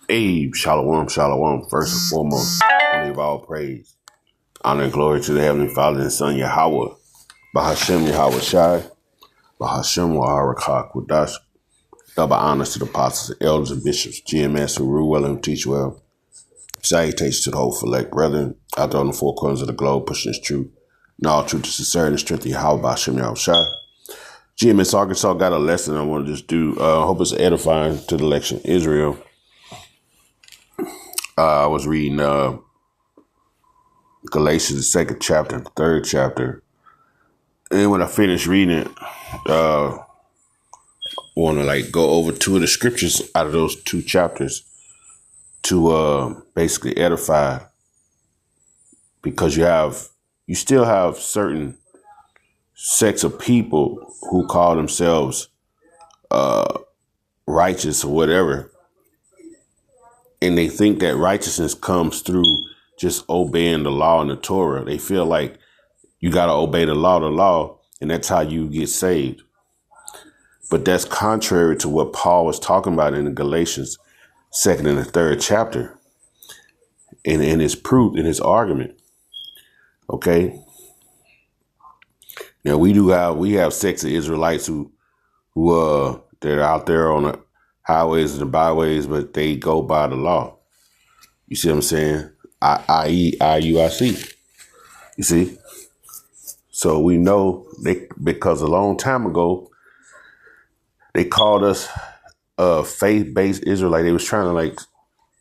Abe, shalom, shalom. First and foremost, I give all praise, honor, and glory to the Heavenly Father and Son, Yahweh. Bahashem Yahweh Shai, Bahashem Waharakak Wadash. Double honors to the apostles, elders, and bishops, GMS who rule well and teach well. Salutations to the whole select brethren out there on the four corners of the globe, pushing this truth. And all truth is sincerity and strength of Yahweh, Bahashem Yahweh Shai. GMS Arkansas got a lesson I want to just do. Hope it's edifying to the election Israel. I was reading Galatians, the second chapter, the third chapter. And when I finished reading it, I want to go over two of the scriptures out of those two chapters to basically edify, because you still have certain sects of people who call themselves righteous or whatever. And they think that righteousness comes through just obeying the law and the Torah. They feel like you got to obey the law, and that's how you get saved. But that's contrary to what Paul was talking about in the Galatians second and the third chapter, in his proof, in his argument. Okay. Now we have sects of Israelites who they're out there on the highways and the byways, but they go by the law. You see what I'm saying? I-E, I-U-I-C. You see? So we know because a long time ago, they called us faith-based Israelite. They was trying to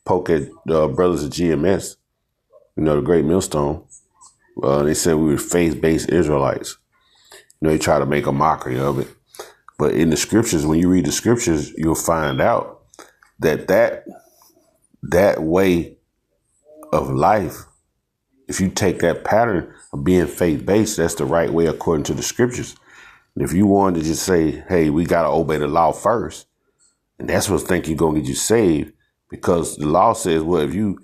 poke at the brothers of GMS, the Great Millstone. They said we were faith-based Israelites. They tried to make a mockery of it. But in the scriptures, when you read the scriptures, you'll find out that way of life, if you take that pattern of being faith-based, that's the right way according to the scriptures. And if you wanted to just say, hey, we got to obey the law first, and that's what think you're going to get you saved, because the law says, well, if you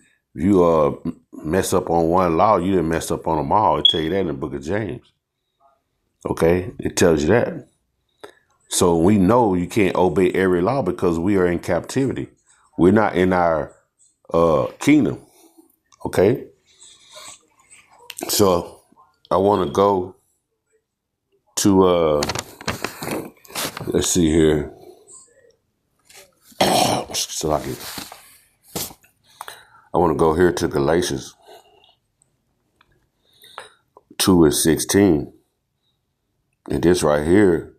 mess up on one law, you didn't mess up on them all. It tell you that in the book of James. Okay? It tells you that. So we know you can't obey every law because we are in captivity. We're not in our kingdom. Okay? So I want to go to, let's see here. I want to go here to Galatians 2:16. And this right here,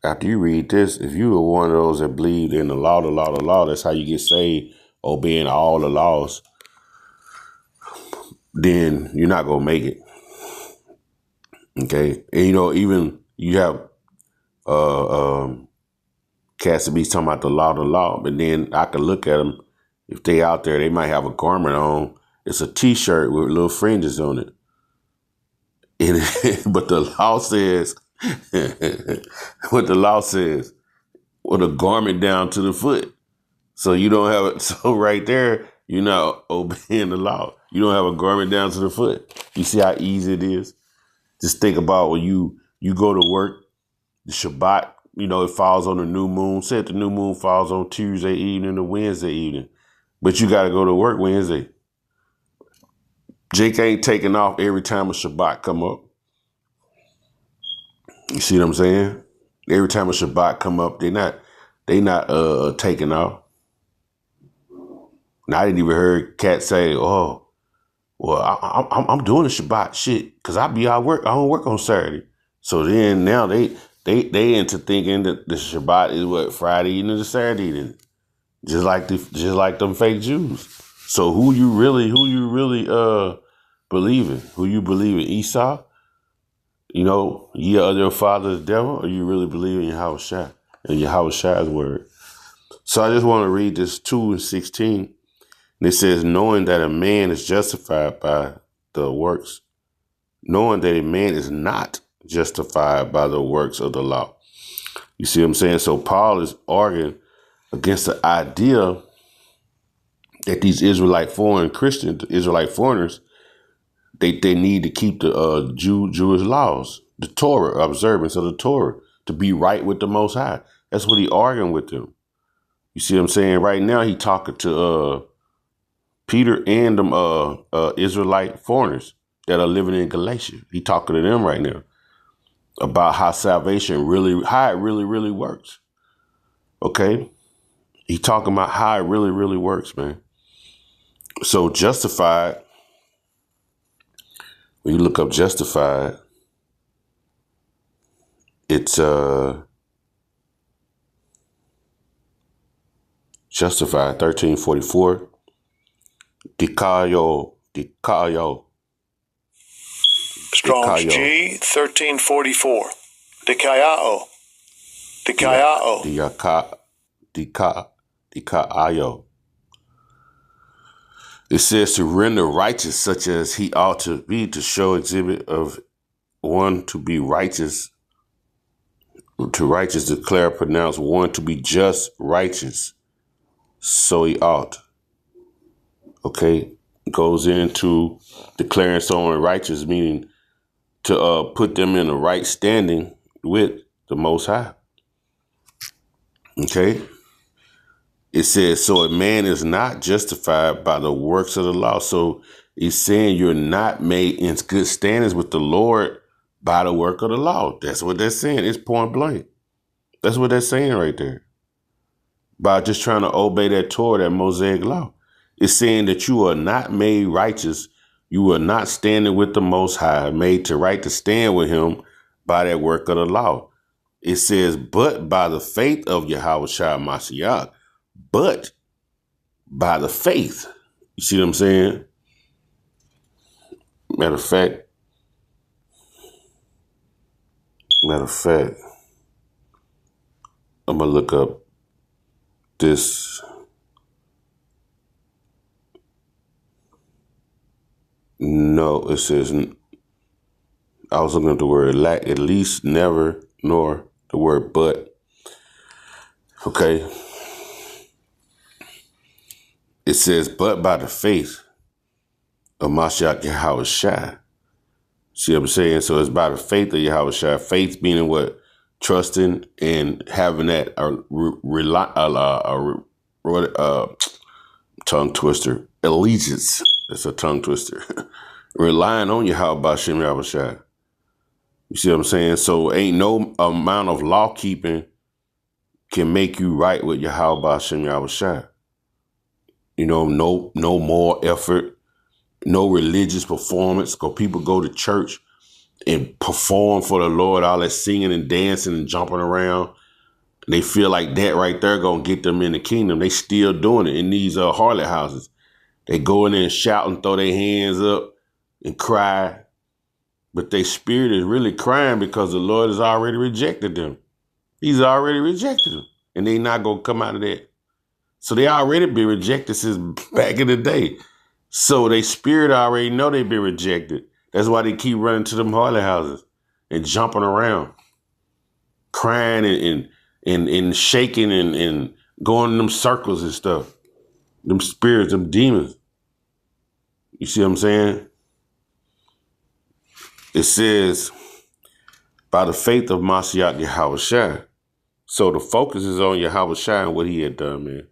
after you read this, if you are one of those that believe in the law, that's how you get saved, obeying all the laws, then you're not going to make it. Okay? And, even you have cats that be talking about the law, but then I can look at them. If they out there, they might have a garment on. It's a T-shirt with little fringes on it. But the law says, what the law says, with a garment down to the foot. So you don't have it. So right there, you're not obeying the law. You don't have a garment down to the foot. You see how easy it is? Just think about when you go to work, the Shabbat, it falls on the new moon. Say if the new moon falls on Tuesday evening or Wednesday evening, but you got to go to work Wednesday. Jake ain't taking off every time a Shabbat come up. You see what I'm saying? Every time a Shabbat come up, they not taking off. Now I didn't even heard cats say, "Oh, well, I'm doing the Shabbat shit because I be out work. I don't work on Saturday." So then now they into thinking that the Shabbat is what, Friday evening to Saturday evening, just like them fake Jews. So who you really believe in? Who you believe in? Esau? Ye are your father the devil, or you really believe in Yahweh Shai and Yahweh Shai's word? So I just want to read this 2:16. And it says, knowing that a man is justified by the works, knowing that a man is not justified by the works of the law. You see what I'm saying? So Paul is arguing against the idea that these Israelite foreign Christians, Israelite foreigners, they need to keep the Jewish laws, the Torah, observance of the Torah, to be right with the Most High. That's what he arguing with them. You see what I'm saying? Right now, he talking to Peter and them Israelite foreigners that are living in Galatia. He talking to them right now about how salvation how it really works. Okay? He talking about how it really works, man. So justified, when you look up justified, it's justified 1344. Dikayo. Strong's G 1344. Dikaiao. Dikaayo. It says to render righteous such as he ought to be, to show exhibit of one to be righteous, to righteous declare, pronounce, one to be just, righteous, so he ought. Okay, goes into declaring someone righteous, meaning to put them in the right standing with the Most High. Okay, it says, so a man is not justified by the works of the law. So he's saying you're not made in good standings with the Lord by the work of the law. That's what they're saying. It's point blank. That's what they're saying right there. By just trying to obey that Torah, that Mosaic law. It's saying that you are not made righteous. You are not standing with the Most High, made to right to stand with him by that work of the law. It says, but by the faith of Yahweh Shai Mashiach, but by the faith. You see what I'm saying? Matter of fact, I'm going to look up this. No, it says, I was looking at the word lack, at least, never, nor the word but. Okay. It says, but by the faith of Mashiach Yahweh Shai. See what I'm saying? So it's by the faith of Yahweh Shai. Faith meaning what? Trusting and having that tongue twister. Allegiance. That's a tongue twister. Relying on Yahweh Bashem Yahweh Shai. You see what I'm saying? So ain't no amount of law keeping can make you right with Yahweh Bashem Yahweh Shai. You know, no more effort, no religious performance. Because people go to church and perform for the Lord, all that singing and dancing and jumping around. They feel like that right there gonna get them in the kingdom. They still doing it in these harlot houses. They go in there and shout and throw their hands up and cry. But their spirit is really crying because the Lord has already rejected them. He's already rejected them. And they not gonna come out of that. So they already been rejected since back in the day. So they spirit already know they been rejected. That's why they keep running to them harlot houses and jumping around, crying and shaking and going in them circles and stuff. Them spirits, them demons. You see what I'm saying? It says, by the faith of Mashiach Yahweh Shai. So the focus is on Yahweh Shai and what he had done, man.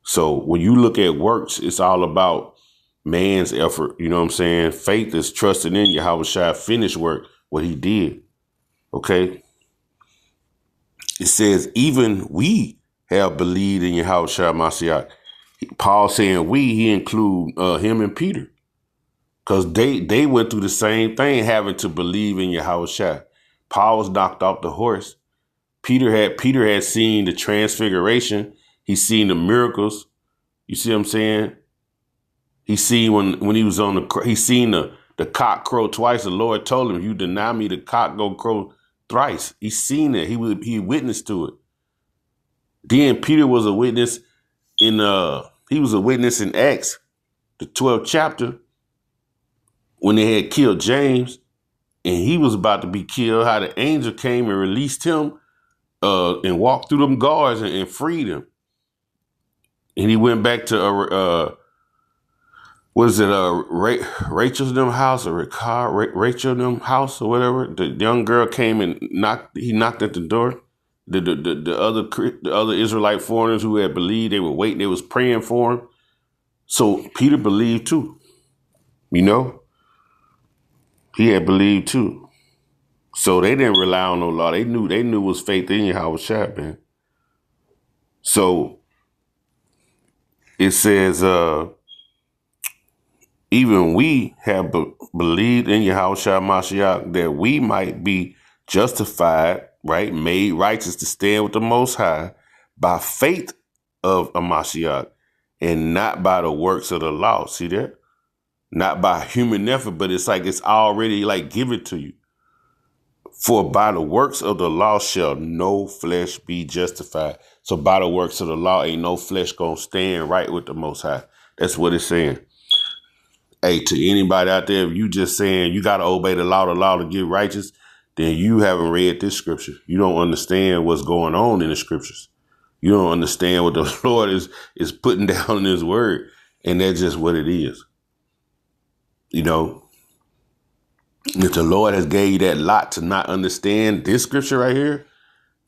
So when you look at works, it's all about man's effort. You know what I'm saying? Faith is trusting in Yahweh Shai finished work, what he did. Okay? It says, even we have believed in Yahweh Shai Mashiach. Paul saying we, he include him and Peter. Because they went through the same thing, having to believe in Yahweh Shai. Paul was knocked off the horse. Peter had seen the transfiguration. He seen the miracles. You see what I'm saying? He seen when he was he seen the cock crow twice. The Lord told him, if you deny me, the cock go crow thrice. He seen it. He witnessed to it. Then Peter was a witness in Acts, the 12th chapter, when they had killed James and he was about to be killed, how the angel came and released him and walked through them guards and freed him. And he went back to Rachel's them house or Rachel them house or whatever. The young girl came and knocked at the door. the other Israelite foreigners who had believed, they were waiting, they was praying for him. So Peter believed too. You know, he had believed too. So they didn't rely on no law. They knew it was faith in Yahushua, man. So it says, even we have believed in Yahushua Mashiach that we might be justified, right, made righteous to stand with the Most High by faith of a Mashiach and not by the works of the law. See that? Not by human effort, but it's like it's already like given to you. For by the works of the law shall no flesh be justified. So by the works of the law, ain't no flesh gonna stand right with the Most High. That's what it's saying. Hey, to anybody out there, if you just saying you got to obey the law to get righteous, then you haven't read this scripture. You don't understand what's going on in the scriptures. You don't understand what the Lord is putting down in his word. And that's just what it is. You know, if the Lord has gave you that lot to not understand this scripture right here,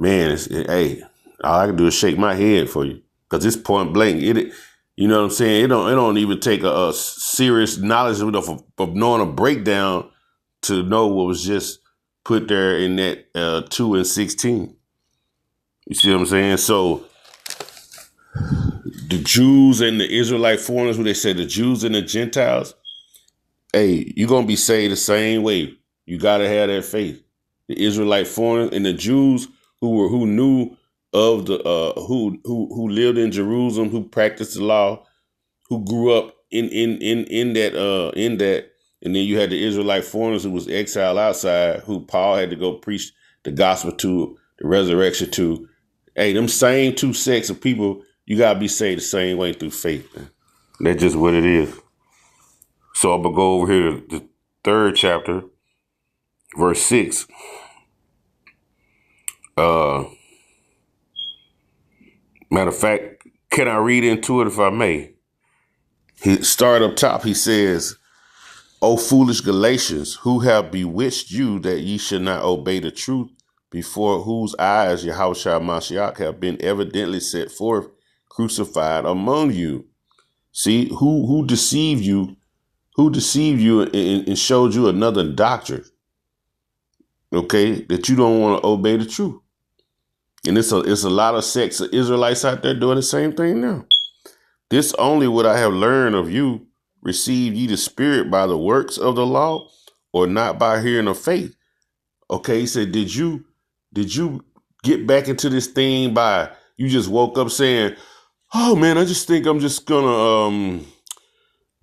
man, hey, all I can do is shake my head for you. Because it's point blank. You know what I'm saying? It don't even take a serious knowledge of knowing a breakdown to know what was just put there in that 2:16. You see what I'm saying? So the Jews and the Israelite foreigners, what they say, the Jews and the Gentiles, hey, you're gonna be saved the same way. You gotta have that faith. The Israelite foreigners and the Jews who knew of the who lived in Jerusalem, who practiced the law, who grew up in that, and then you had the Israelite foreigners who was exiled outside, who Paul had to go preach the gospel to, the resurrection to. Hey, them same two sects of people, you gotta be saved the same way through faith, man. That's just what it is. So I'm gonna go over here to the 3rd chapter, verse 6. Matter of fact, can I read into it if I may? He start up top. He says, O foolish Galatians, who have bewitched you that ye should not obey the truth, before whose eyes Yahushua Mashiach have been evidently set forth, crucified among you. See, who deceived you? Who deceived you and showed you another doctrine? Okay, that you don't want to obey the truth. And it's a lot of sects of Israelites out there doing the same thing now. This only what I have learned of you, receive ye the Spirit by the works of the law, or not by hearing of faith? Okay, he said, did you get back into this thing by you just woke up saying, oh man, I just think I'm just gonna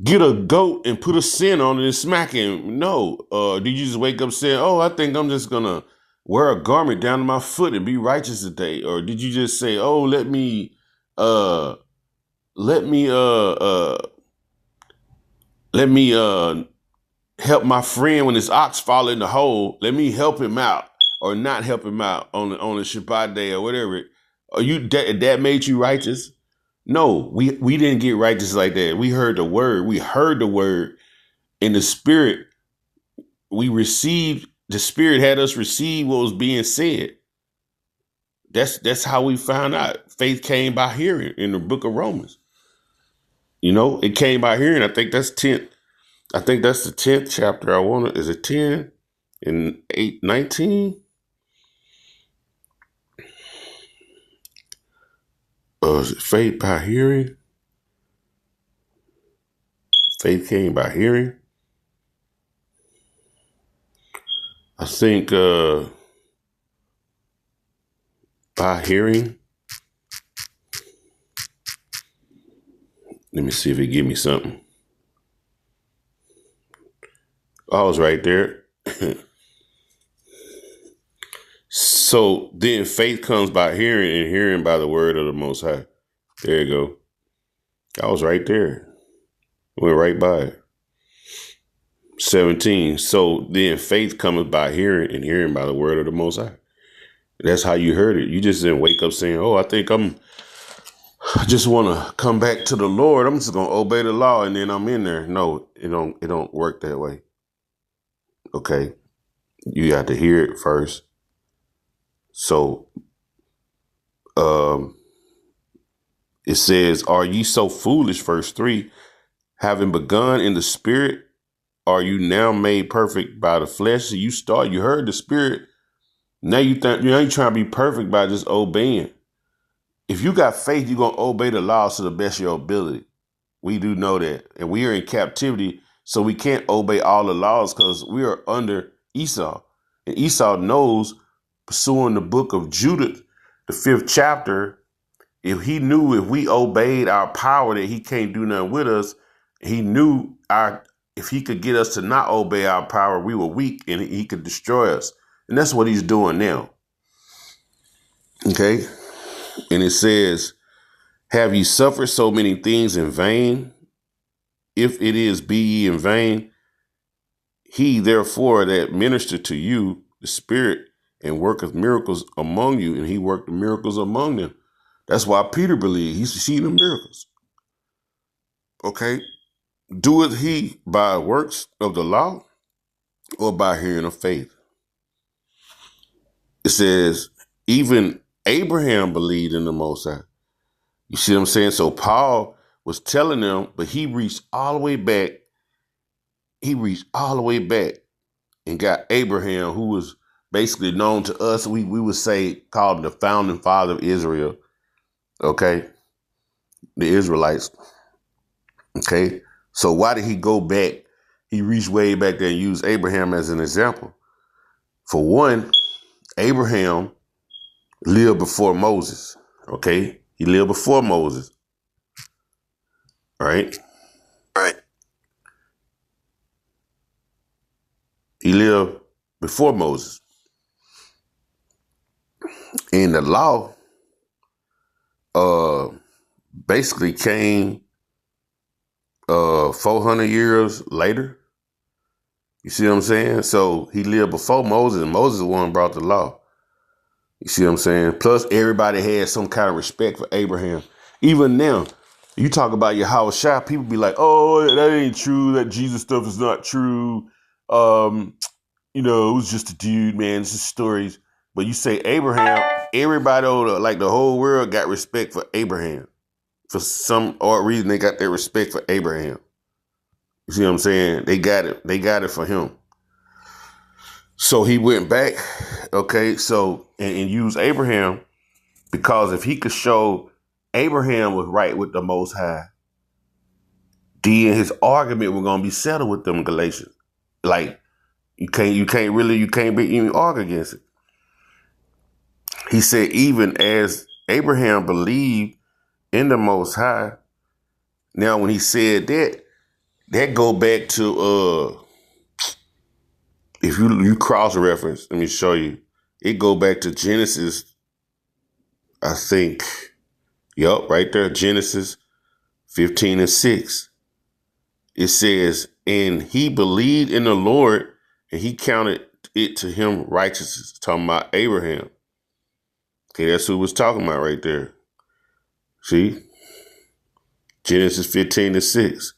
get a goat and put a sin on it and smack him? No. Did you just wake up saying, oh, I think I'm just gonna wear a garment down to my foot and be righteous today? Or did you just say, oh, let me help my friend when his ox fall in the hole. Let me help him out, or not help him out on the Shabbat day or whatever. Are you that made you righteous? No, we didn't get righteous like that. We heard the word. We heard the word in the Spirit. We received, the Spirit had us receive what was being said. That's how we found out. Faith came by hearing in the book of Romans. You know, it came by hearing. I think that's 10th. I think that's the 10th chapter. Is it 10 and 8, 19? Is it faith by hearing? Faith came by hearing. I think by hearing. Let me see if it give me something. I was right there. So then faith comes by hearing, and hearing by the word of the Most High. There you go. I was right there. Went right by it. 17. So then faith cometh by hearing, and hearing by the word of the Most High. That's how you heard it. You just didn't wake up saying, oh, I just want to come back to the Lord. I'm just going to obey the law, and then I'm in there. No, it don't work that way. Okay. You got to hear it first. So It says, "Are ye so foolish?" Verse 3, "Having begun in the spirit, are you now made perfect by the flesh?" So you heard the spirit. Now you think you ain't trying to be perfect by just obeying. If you got faith, you're gonna obey the laws to the best of your ability. We do know that. And we are in captivity, so we can't obey all the laws because we are under Esau. And Esau knows, pursuing the book of Judith, the 5th chapter, if he knew if we obeyed our power that he can't do nothing with us, he knew if he could get us to not obey our power, we were weak and he could destroy us. And that's what he's doing now. Okay? And it says, "Have ye suffered so many things in vain? If it is, be ye in vain. He therefore that ministered to you the Spirit and worketh miracles among you," and he worked the miracles among them. That's why Peter believed. He's seen the miracles. Okay? "Doeth he by works of the law or by hearing of faith?" It says, even Abraham believed in the Most High. You see what I'm saying? So Paul was telling them, but he reached all the way back. He reached all the way back and got Abraham, who was basically known to us, we would say, called the founding father of Israel. Okay? The Israelites. Okay? So why did he go back? He reached way back there and used Abraham as an example. For one, Abraham lived before Moses. Okay? He lived before Moses. Right? Right. He lived before Moses. And the law basically came 400 years later. You see what I'm saying? So he lived before Moses, and Moses is the one who brought the law. You see what I'm saying? Plus, everybody had some kind of respect for Abraham. Even now, you talk about Yahweh Shai, people be like, "Oh, that ain't true. That Jesus stuff is not true. It was just a dude, man. It's just stories." But you say Abraham, everybody over, like the whole world, got respect for Abraham. For some odd reason, they got their respect for Abraham. You see what I'm saying? They got it. They got it for him. So he went back, okay, and used Abraham, because if he could show Abraham was right with the Most High, then his argument was gonna be settled with them Galatians. Like you can't even argue against it. He said, even as Abraham believed in the Most High. Now, when he said that go back to if you cross reference, let me show you. It go back to Genesis, I think. Yup, right there, Genesis 15:6. It says, "And he believed in the Lord, and he counted it to him righteousness." Talking about Abraham. Okay, that's who was talking about right there. See? Genesis 15:6.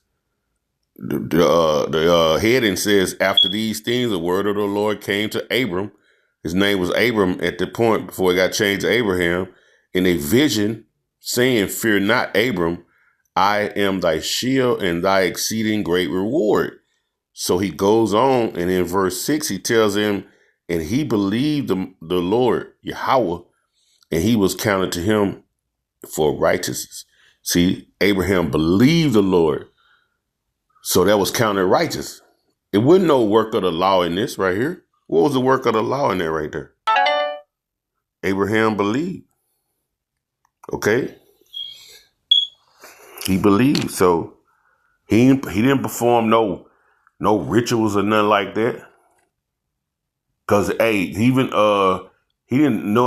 The heading says, "After these things, the word of the Lord came to Abram." His name was Abram at the point before it got changed to Abraham, in a vision, saying, "Fear not, Abram, I am thy shield and thy exceeding great reward." So he goes on, and in verse 6, he tells him, "And he believed the Lord, Yahweh, and he was counted to him for righteousness." See, Abraham believed the Lord. So that was counted righteous. It wasn't no work of the law in this right here. What was the work of the law in there right there? Abraham believed. Okay? He believed. So he didn't perform no rituals or nothing like that. Cause he didn't know.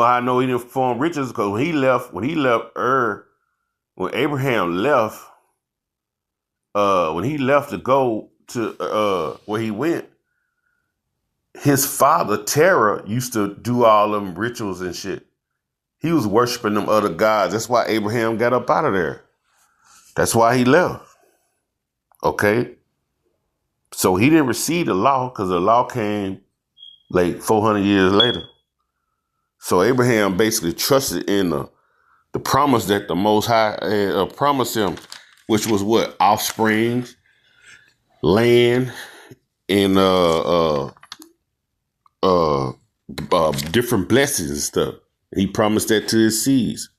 I know he didn't perform rituals because when he left when Abraham left, when he left to go to where he went, his father Terah used to do all them rituals and shit. He was worshiping them other gods. That's why Abraham got up out of there. That's why he left. Okay? So he didn't receive the law because the law came like 400 years later. So Abraham basically trusted in The promise that the Most High promised him, which was what? Offspring, land, and different blessings and stuff. He promised that to his seeds.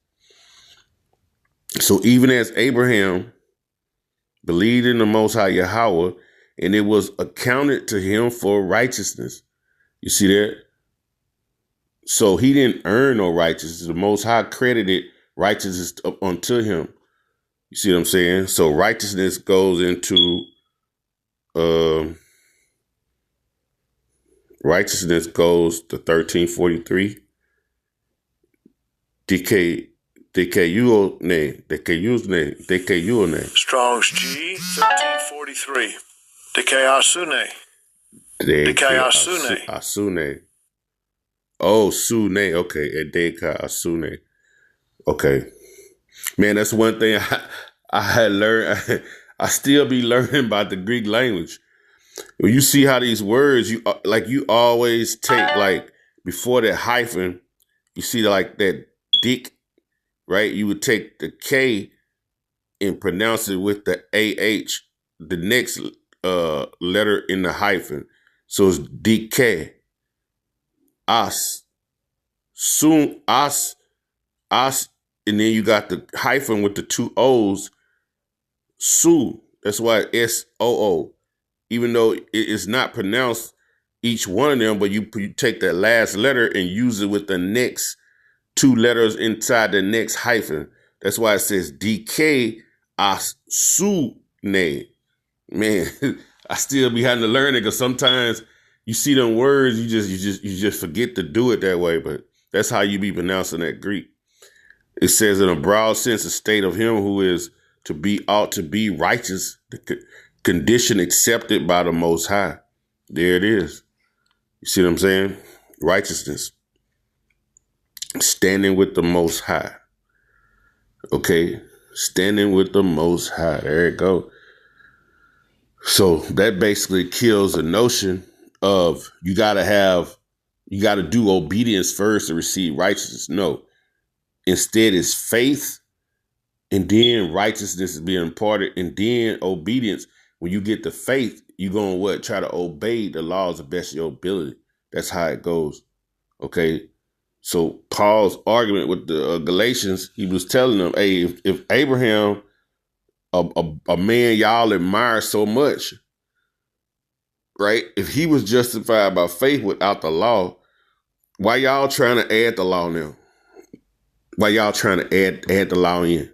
So even as Abraham believed in the Most High Yahweh, and it was accounted to him for righteousness. You see that? So he didn't earn no righteousness. The Most High credited righteousness unto him. You see what I'm saying? So righteousness goes into righteousness goes to 1343. DKU. Strong's G 1343. Dikayasune. Asune. Oh, Sune. Okay. Edeka Asune. Okay. Man, that's one thing I had learned. I still be learning about the Greek language. When you see how these words, you always take, like, before that hyphen, you see like that dick, right? You would take the K and pronounce it with the AH, the next letter in the hyphen. So it's DK. As. Soon as, and then you got the hyphen with the two O's. Su. That's why SOO. Even though it's not pronounced each one of them, but you take that last letter and use it with the next two letters inside the next hyphen. That's why it says DK Asune. Man, I still be having to learn it because sometimes you see them words, you just forget to do it that way. But that's how you be pronouncing that Greek. It says in a broad sense, the state of him who is ought to be righteous, the condition accepted by the Most High. There it is. You see what I'm saying? Righteousness. Standing with the Most High. Okay? Standing with the Most High. There it go. So that basically kills the notion of you got to do obedience first to receive righteousness. No. Instead, it's faith, and then righteousness is being imparted, and then obedience. When you get the faith, you're going to try to obey the laws of best of your ability. That's how it goes. Okay? So Paul's argument with the Galatians, he was telling them, hey, if Abraham, a man y'all admire so much, right? If he was justified by faith without the law, why y'all trying to add the law now? Why y'all trying to add the law in?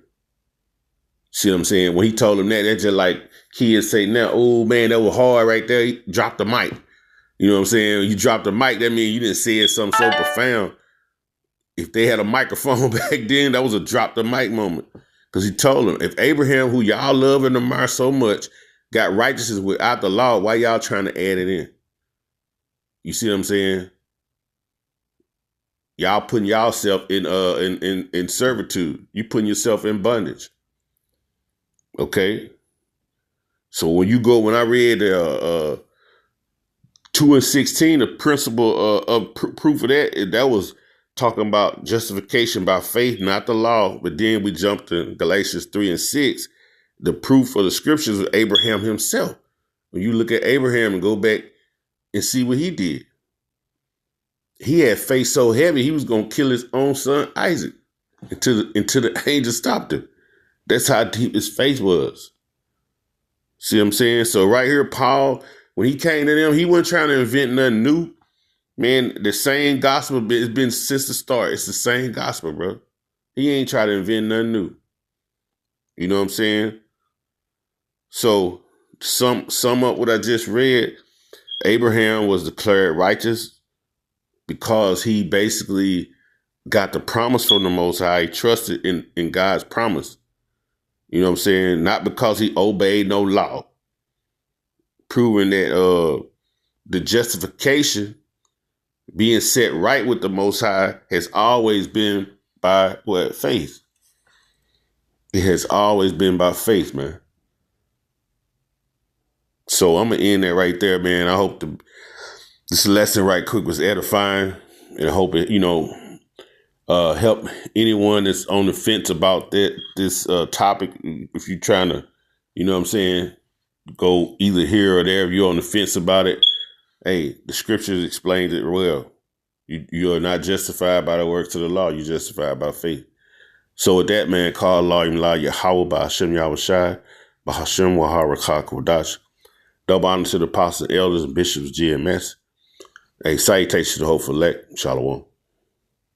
See what I'm saying? When he told him that, that's just like kids say now, oh man, that was hard right there. He dropped the mic. You know what I'm saying? You dropped the mic, that means you didn't say something so profound. If they had a microphone back then, that was a drop the mic moment. Because he told them, if Abraham, who y'all love and admire so much, got righteousness without the law, why y'all trying to add it in? You see what I'm saying? Y'all putting yourself in servitude. You putting yourself in bondage. Okay? So when I read 2 and 16, the principle of proof of that was talking about justification by faith, not the law. But then we jumped to Galatians 3 and 6. The proof of the scriptures of Abraham himself. When you look at Abraham and go back and see what he did. He had faith so heavy, he was going to kill his own son, Isaac, until the angel stopped him. That's how deep his faith was. See what I'm saying? So right here, Paul, when he came to them, he wasn't trying to invent nothing new. Man, the same gospel has been since the start. It's the same gospel, bro. He ain't trying to invent nothing new. You know what I'm saying? So sum up what I just read. Abraham was declared righteous because he basically got the promise from the Most High. He trusted in God's promise. You know what I'm saying? Not because he obeyed no law. Proving that the justification, being set right with the Most High, has always been by what? Faith. It has always been by faith, man. So I'm going to end that right there, man. I hope this lesson right quick was edifying. And I hope it, help anyone that's on the fence about this topic. If you're trying to, you know what I'm saying, go either here or there, if you're on the fence about it, hey, the scriptures explains it well. You are not justified by the works of the law. You're justified by faith. So with that, man, call Allah Yahweh Ba'Hashem Yahushai Ba'Hashem Waharakah Kodash. Double honor to the apostles, elders, and bishops, GMS. Hey, salutation to the hopeful elect. Shalom.